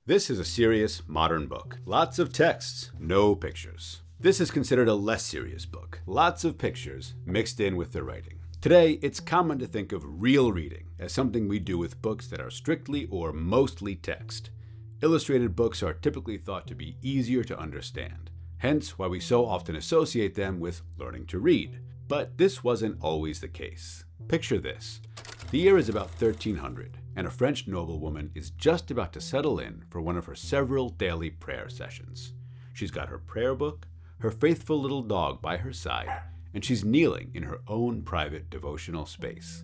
This is a serious, modern book. Lots of texts, no pictures. This is considered a less serious book. Lots of pictures mixed in with the writing. Today, it's common to think of real reading as something we do with books that are strictly or mostly text. Illustrated books are typically thought to be easier to understand, hence why we so often associate them with learning to read. But this wasn't always the case. Picture this. The year is about 1300, and a French noblewoman is just about to settle in for one of her several daily prayer sessions. She's got her prayer book, her faithful little dog by her side, and she's kneeling in her own private devotional space.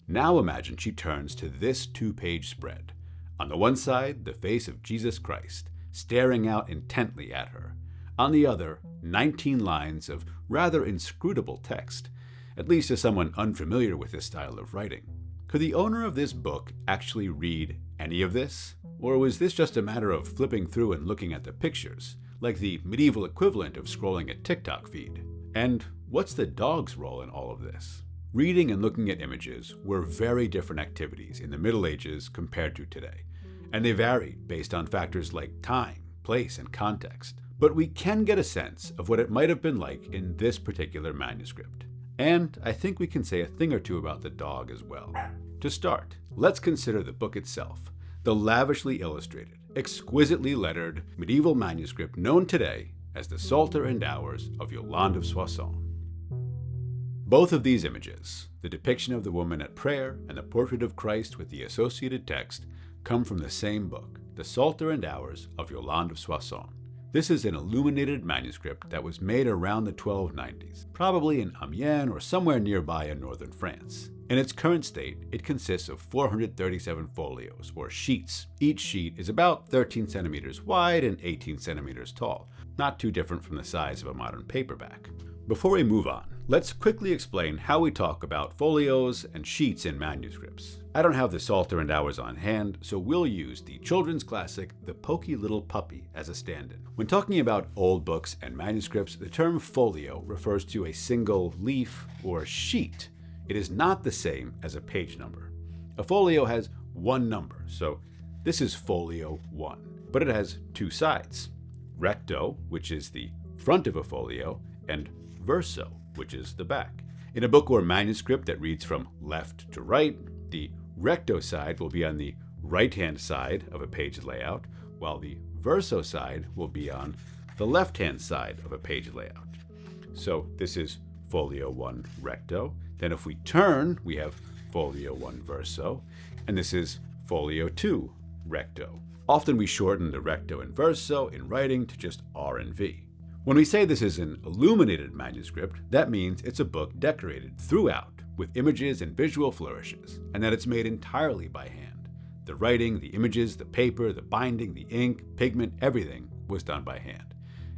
Now imagine she turns to this 2-page spread. On the one side, the face of Jesus Christ, staring out intently at her. On the other, 19 lines of rather inscrutable text, at least as someone unfamiliar with this style of writing. Could the owner of this book actually read any of this? Or was this just a matter of flipping through and looking at the pictures, like the medieval equivalent of scrolling a TikTok feed? And what's the dog's role in all of this? Reading and looking at images were very different activities in the Middle Ages compared to today, and they varied based on factors like time, place, and context. But we can get a sense of what it might have been like in this particular manuscript. And I think we can say a thing or two about the dog as well. To start, let's consider the book itself, the lavishly illustrated, exquisitely lettered medieval manuscript known today as the Psalter and Hours of Yolande of Soissons. Both of these images, the depiction of the woman at prayer and the portrait of Christ with the associated text, come from the same book, the Psalter and Hours of Yolande of Soissons. This is an illuminated manuscript that was made around the 1290s, probably in Amiens or somewhere nearby in northern France. In its current state, it consists of 437 folios, or sheets. Each sheet is about 13 centimeters wide and 18 centimeters tall, not too different from the size of a modern paperback. Before we move on, let's quickly explain how we talk about folios and sheets in manuscripts. I don't have the Psalter and Hours on hand, so we'll use the children's classic, The Poky Little Puppy, as a stand-in. When talking about old books and manuscripts, the term folio refers to a single leaf or sheet. It is not the same as a page number. A folio has one number, so this is folio 1, but it has two sides. Recto, which is the front of a folio, and verso, which is the back. In a book or manuscript that reads from left to right, the recto side will be on the right-hand side of a page layout, while the verso side will be on the left-hand side of a page layout. So this is folio 1 recto. Then if we turn, we have folio 1 verso, and this is folio 2 recto. Often we shorten the recto and verso in writing to just R and V. When we say this is an illuminated manuscript, that means it's a book decorated throughout with images and visual flourishes, and that it's made entirely by hand. The writing, the images, the paper, the binding, the ink, pigment, everything was done by hand.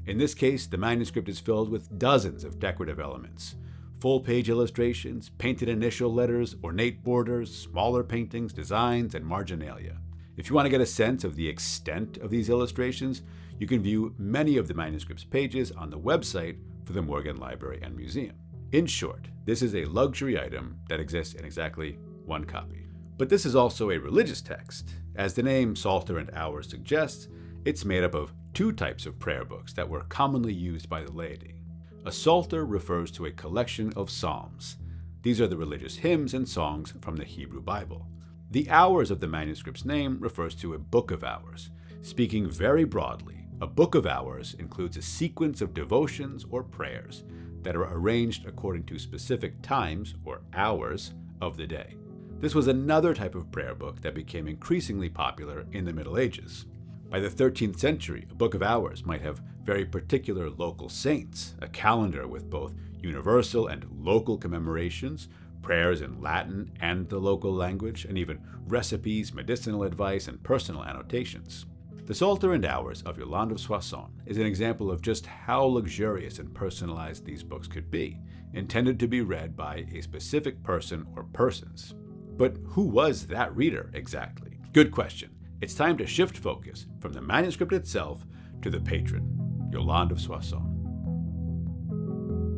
In this case, the manuscript is filled with dozens of decorative elements. Full-page illustrations, painted initial letters, ornate borders, smaller paintings, designs, and marginalia. If you want to get a sense of the extent of these illustrations, you can view many of the manuscript's pages on the website for the Morgan Library and Museum. In short, this is a luxury item that exists in exactly one copy. But this is also a religious text. As the name Psalter and Hours suggests, it's made up of two types of prayer books that were commonly used by the laity. A psalter refers to a collection of psalms. These are the religious hymns and songs from the Hebrew Bible. The Hours of the manuscript's name refers to a book of hours. Speaking very broadly, a book of hours includes a sequence of devotions or prayers that are arranged according to specific times or hours of the day. This was another type of prayer book that became increasingly popular in the Middle Ages. By the 13th century, a book of hours might have very particular local saints, a calendar with both universal and local commemorations, prayers in Latin and the local language, and even recipes, medicinal advice, and personal annotations. The Psalter and Hours of Yolande of Soissons is an example of just how luxurious and personalized these books could be, intended to be read by a specific person or persons. But who was that reader exactly? Good question. It's time to shift focus from the manuscript itself to the patron, Yolande of Soissons.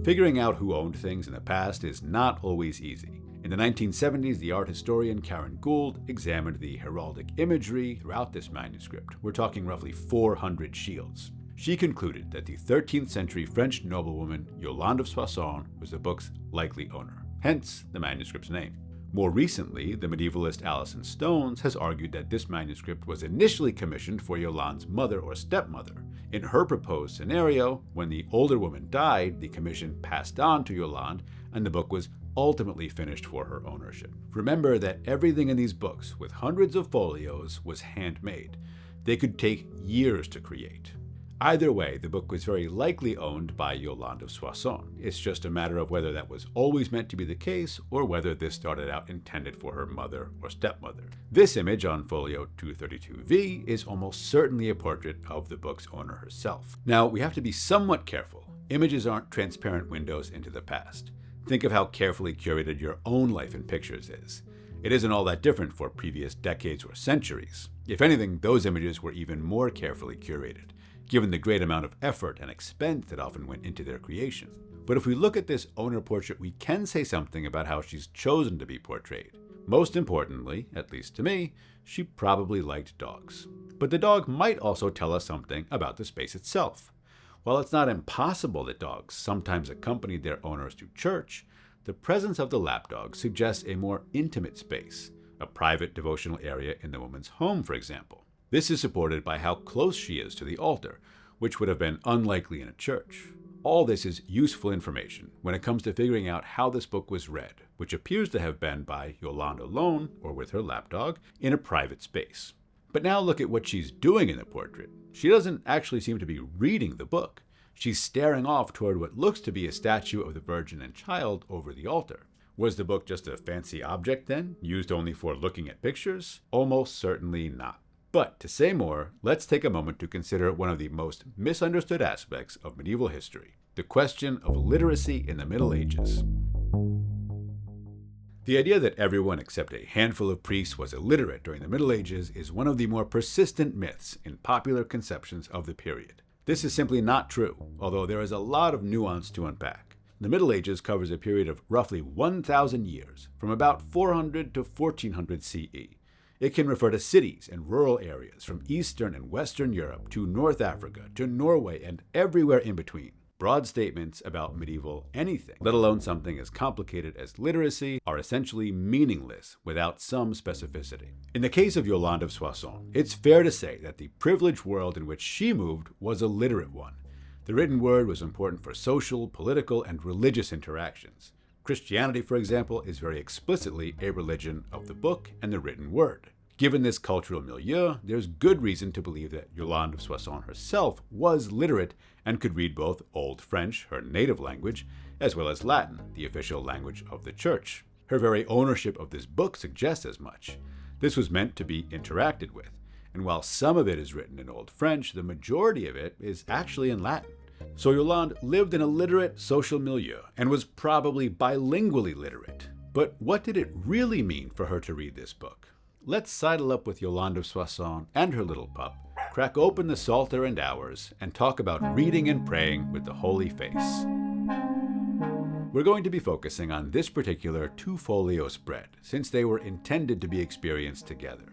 Figuring out who owned things in the past is not always easy, In the 1970s, the art historian Karen Gould examined the heraldic imagery throughout this manuscript. We're talking roughly 400 shields. She concluded that the 13th century French noblewoman Yolande of Soissons was the book's likely owner, hence the manuscript's name. More recently, the medievalist Alison Stones has argued that this manuscript was initially commissioned for Yolande's mother or stepmother. In her proposed scenario, when the older woman died, the commission passed on to Yolande, and the book was ultimately finished for her ownership. Remember that everything in these books, with hundreds of folios, was handmade. They could take years to create. Either way, the book was very likely owned by Yolande of Soissons. It's just a matter of whether that was always meant to be the case or whether this started out intended for her mother or stepmother. This image on folio 232V is almost certainly a portrait of the book's owner herself. Now, we have to be somewhat careful. Images aren't transparent windows into the past. Think of how carefully curated your own life in pictures is. It isn't all that different for previous decades or centuries. If anything, those images were even more carefully curated, given the great amount of effort and expense that often went into their creation. But if we look at this owner portrait, we can say something about how she's chosen to be portrayed. Most importantly, at least to me, she probably liked dogs. But the dog might also tell us something about the space itself. While it's not impossible that dogs sometimes accompanied their owners to church, the presence of the lapdog suggests a more intimate space, a private devotional area in the woman's home, for example. This is supported by how close she is to the altar, which would have been unlikely in a church. All this is useful information when it comes to figuring out how this book was read, which appears to have been by Yolande alone, or with her lapdog, in a private space. But now look at what she's doing in the portrait. She doesn't actually seem to be reading the book. She's staring off toward what looks to be a statue of the Virgin and Child over the altar. Was the book just a fancy object then, used only for looking at pictures? Almost certainly not. But to say more, let's take a moment to consider one of the most misunderstood aspects of medieval history, the question of literacy in the Middle Ages. The idea that everyone except a handful of priests was illiterate during the Middle Ages is one of the more persistent myths in popular conceptions of the period. This is simply not true, although there is a lot of nuance to unpack. The Middle Ages covers a period of roughly 1,000 years, from about 400 to 1400 CE. It can refer to cities and rural areas from Eastern and Western Europe to North Africa to Norway and everywhere in between. Broad statements about medieval anything, let alone something as complicated as literacy, are essentially meaningless without some specificity. In the case of Yolande of Soissons, it's fair to say that the privileged world in which she moved was a literate one. The written word was important for social, political, and religious interactions. Christianity, for example, is very explicitly a religion of the book and the written word. Given this cultural milieu, there's good reason to believe that Yolande of Soissons herself was literate and could read both Old French, her native language, as well as Latin, the official language of the Church. Her very ownership of this book suggests as much. This was meant to be interacted with, and while some of it is written in Old French, the majority of it is actually in Latin. So Yolande lived in a literate social milieu and was probably bilingually literate. But what did it really mean for her to read this book? Let's sidle up with Yolande of Soissons and her little pup, crack open the Psalter and Hours, and talk about reading and praying with the Holy Face. We're going to be focusing on this particular two-folio spread, since they were intended to be experienced together.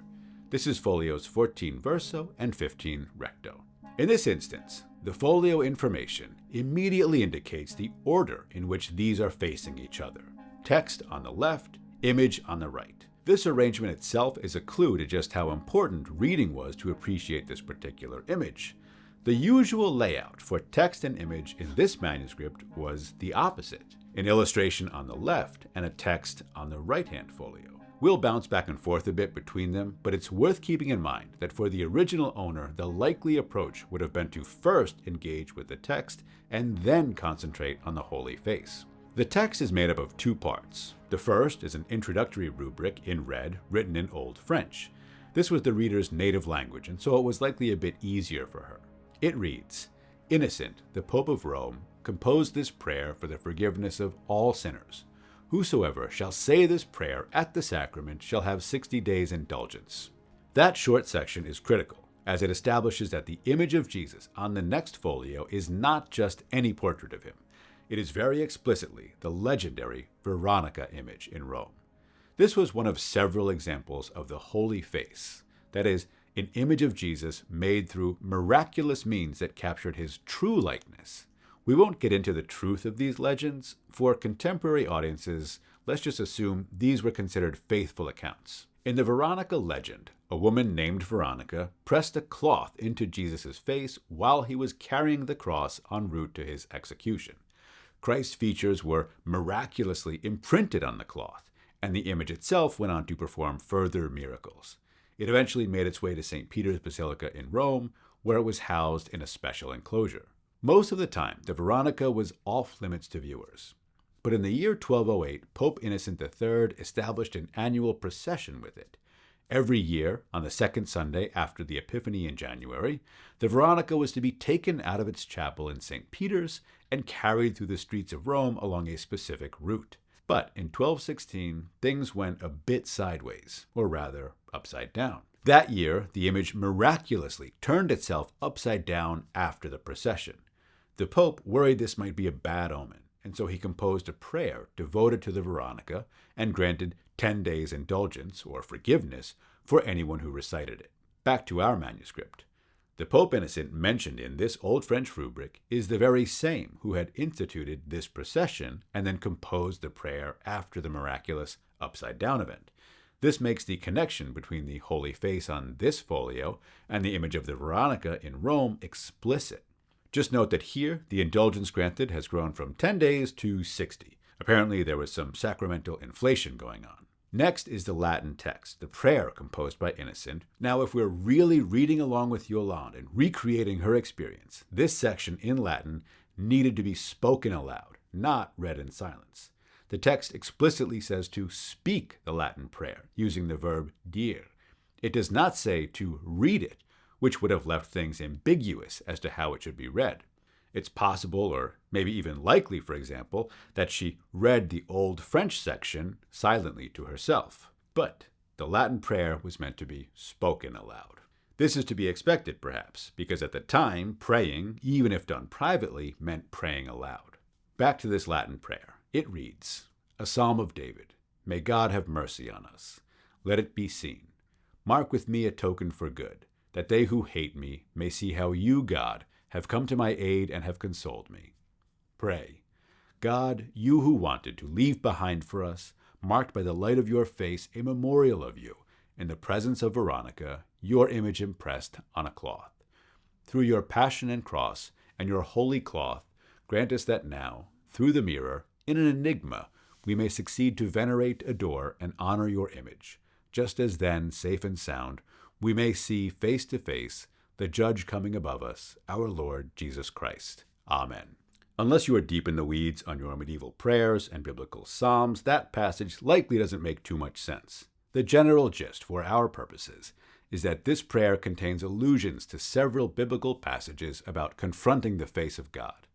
This is folios 14 verso and 15 recto. In this instance, the folio information immediately indicates the order in which these are facing each other. Text on the left, image on the right. This arrangement itself is a clue to just how important reading was to appreciate this particular image. The usual layout for text and image in this manuscript was the opposite, an illustration on the left and a text on the right-hand folio. We'll bounce back and forth a bit between them, but it's worth keeping in mind that for the original owner, the likely approach would have been to first engage with the text and then concentrate on the Holy Face. The text is made up of two parts. The first is an introductory rubric in red, written in Old French. This was the reader's native language, and so it was likely a bit easier for her. It reads, "Innocent, the Pope of Rome, composed this prayer for the forgiveness of all sinners. Whosoever shall say this prayer at the sacrament shall have 60 days indulgence." That short section is critical, as it establishes that the image of Jesus on the next folio is not just any portrait of him. It is very explicitly the legendary Veronica image in Rome. This was one of several examples of the holy face, that is, an image of Jesus made through miraculous means that captured his true likeness. We won't get into the truth of these legends. For contemporary audiences, let's just assume these were considered faithful accounts. In the Veronica legend, a woman named Veronica pressed a cloth into Jesus' face while he was carrying the cross en route to his execution. Christ's features were miraculously imprinted on the cloth, and the image itself went on to perform further miracles. It eventually made its way to St. Peter's Basilica in Rome, where it was housed in a special enclosure. Most of the time, the Veronica was off-limits to viewers. But in the year 1208, Pope Innocent III established an annual procession with it. Every year, on the second Sunday after the Epiphany in January, the Veronica was to be taken out of its chapel in St. Peter's and carried through the streets of Rome along a specific route. But in 1216, things went a bit sideways, or rather, upside down. That year, the image miraculously turned itself upside down after the procession. The Pope worried this might be a bad omen, and so he composed a prayer devoted to the Veronica and granted 10 days indulgence, or forgiveness, for anyone who recited it. Back to our manuscript. The Pope Innocent mentioned in this old French rubric is the very same who had instituted this procession and then composed the prayer after the miraculous upside-down event. This makes the connection between the Holy Face on this folio and the image of the Veronica in Rome explicit. Just note that here, the indulgence granted has grown from 10 days to 60. Apparently, there was some sacramental inflation going on. Next is the Latin text, the prayer composed by Innocent. Now, if we're really reading along with Yolande and recreating her experience, this section in Latin needed to be spoken aloud, not read in silence. The text explicitly says to speak the Latin prayer, using the verb dire. It does not say to read it, which would have left things ambiguous as to how it should be read. It's possible, or maybe even likely, for example, that she read the Old French section silently to herself. But the Latin prayer was meant to be spoken aloud. This is to be expected, perhaps, because at the time, praying, even if done privately, meant praying aloud. Back to this Latin prayer. It reads, "A Psalm of David. May God have mercy on us. Let it be seen. Mark with me a token for good, that they who hate me may see how you, God, have come to my aid and have consoled me. Pray, God, you who wanted to leave behind for us, marked by the light of your face, a memorial of you, in the presence of Veronica, your image impressed on a cloth. Through your passion and cross and your holy cloth, grant us that now, through the mirror, in an enigma, we may succeed to venerate, adore, and honor your image, just as then, safe and sound, we may see face to face the Judge coming above us, our Lord Jesus Christ. Amen." Unless you are deep in the weeds on your medieval prayers and biblical psalms, that passage likely doesn't make too much sense. The general gist, for our purposes, is that this prayer contains allusions to several biblical passages about confronting the face of God.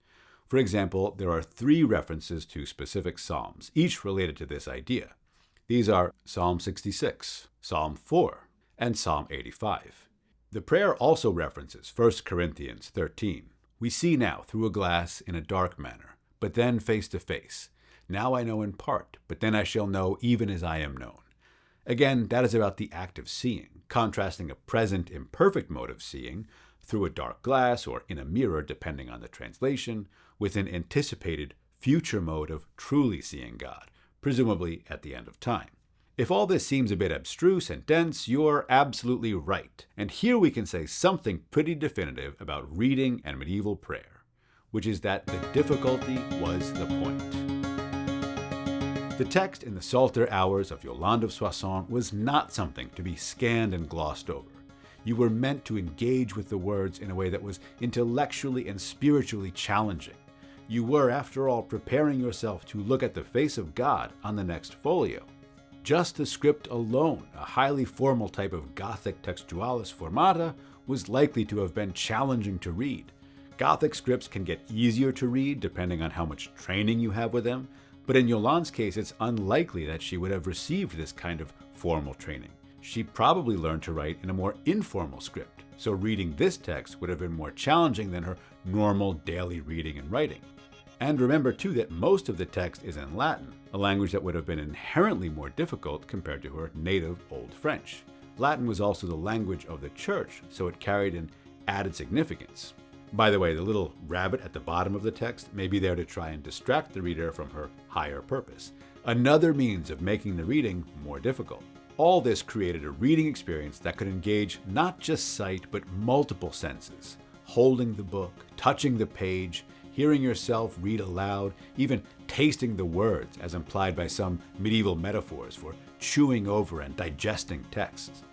For example, there are 3 references to specific psalms, each related to this idea. These are Psalm 66, Psalm 4, and Psalm 85. The prayer also references 1 Corinthians 13. We see now through a glass in a dark manner, but then face to face. Now I know in part, but then I shall know even as I am known. Again, that is about the act of seeing, contrasting a present imperfect mode of seeing through a dark glass or in a mirror, depending on the translation, with an anticipated future mode of truly seeing God, presumably at the end of time. If all this seems a bit abstruse and dense, you're absolutely right. And here we can say something pretty definitive about reading and medieval prayer, which is that the difficulty was the point. The text in the Psalter hours of Yolande of Soissons was not something to be scanned and glossed over. You were meant to engage with the words in a way that was intellectually and spiritually challenging. You were, after all, preparing yourself to look at the face of God on the next folio. Just the script alone, a highly formal type of Gothic textualis formata, was likely to have been challenging to read. Gothic scripts can get easier to read depending on how much training you have with them, but in Yolande's case, it's unlikely that she would have received this kind of formal training. She probably learned to write in a more informal script, so reading this text would have been more challenging than her normal daily reading and writing. And remember too that most of the text is in Latin, a language that would have been inherently more difficult compared to her native Old French. Latin was also the language of the church, so it carried an added significance. By the way, the little rabbit at the bottom of the text may be there to try and distract the reader from her higher purpose, another means of making the reading more difficult. All this created a reading experience that could engage not just sight but multiple senses, holding the book, touching the page, hearing yourself read aloud, even tasting the words as implied by some medieval metaphors for chewing over and digesting texts.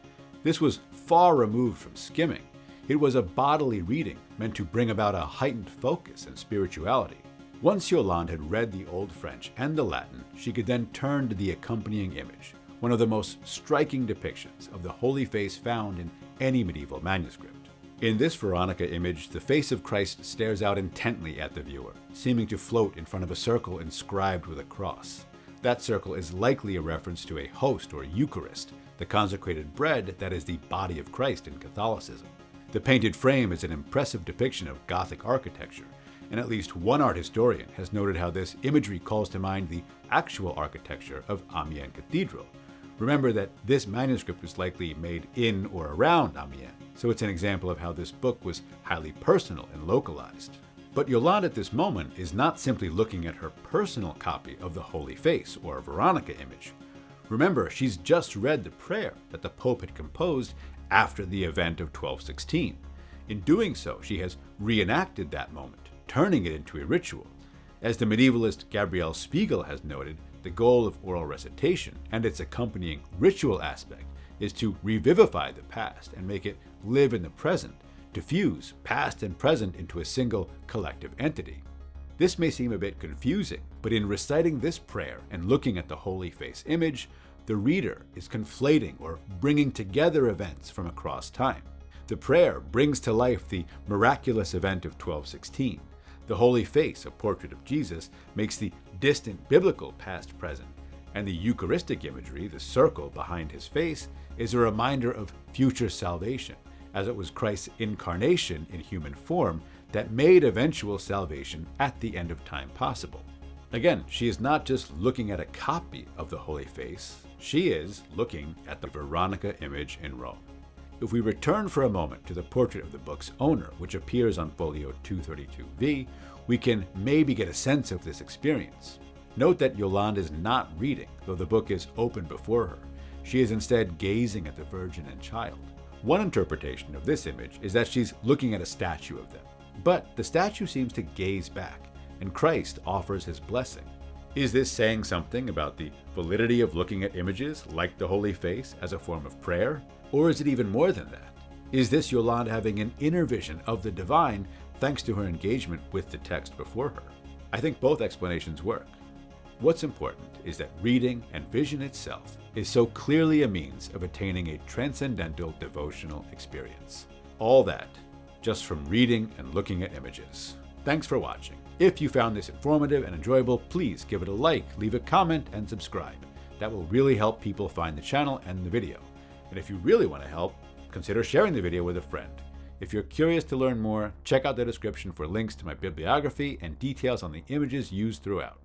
This was far removed from skimming. It was a bodily reading meant to bring about a heightened focus and spirituality. Once Yolande had read the Old French and the Latin, she could then turn to the accompanying image, one of the most striking depictions of the Holy Face found in any medieval manuscript. In this Veronica image, the face of Christ stares out intently at the viewer, seeming to float in front of a circle inscribed with a cross. That circle is likely a reference to a host or Eucharist, the consecrated bread that is the body of Christ in Catholicism. The painted frame is an impressive depiction of Gothic architecture, and at least one art historian has noted how this imagery calls to mind the actual architecture of Amiens Cathedral. Remember that this manuscript was likely made in or around Amiens, so it's an example of how this book was highly personal and localized. But Yolande at this moment is not simply looking at her personal copy of the Holy Face or Veronica image. Remember, she's just read the prayer that the Pope had composed after the event of 1216. In doing so, she has reenacted that moment, turning it into a ritual. As the medievalist Gabriel Spiegel has noted, the goal of oral recitation and its accompanying ritual aspect is to revivify the past and make it live in the present, to fuse past and present into a single collective entity. This may seem a bit confusing, but in reciting this prayer and looking at the Holy Face image, the reader is conflating or bringing together events from across time. The prayer brings to life the miraculous event of 1216. The Holy Face, a portrait of Jesus, makes the distant biblical past present, and the Eucharistic imagery, the circle behind his face, is a reminder of future salvation, as it was Christ's incarnation in human form that made eventual salvation at the end of time possible. Again, she is not just looking at a copy of the Holy Face, she is looking at the Veronica image in Rome. If we return for a moment to the portrait of the book's owner, which appears on folio 232V, we can maybe get a sense of this experience. Note that Yolande is not reading, though the book is open before her. She is instead gazing at the Virgin and Child. One interpretation of this image is that she's looking at a statue of them, but the statue seems to gaze back, and Christ offers his blessing. Is this saying something about the validity of looking at images like the Holy Face as a form of prayer? Or is it even more than that? Is this Yolande having an inner vision of the divine thanks to her engagement with the text before her? I think both explanations work. What's important is that reading and vision itself is so clearly a means of attaining a transcendental devotional experience. All that just from reading and looking at images. Thanks for watching. If you found this informative and enjoyable, please give it a like, leave a comment, and subscribe. That will really help people find the channel and the video. And if you really want to help, consider sharing the video with a friend. If you're curious to learn more, check out the description for links to my bibliography and details on the images used throughout.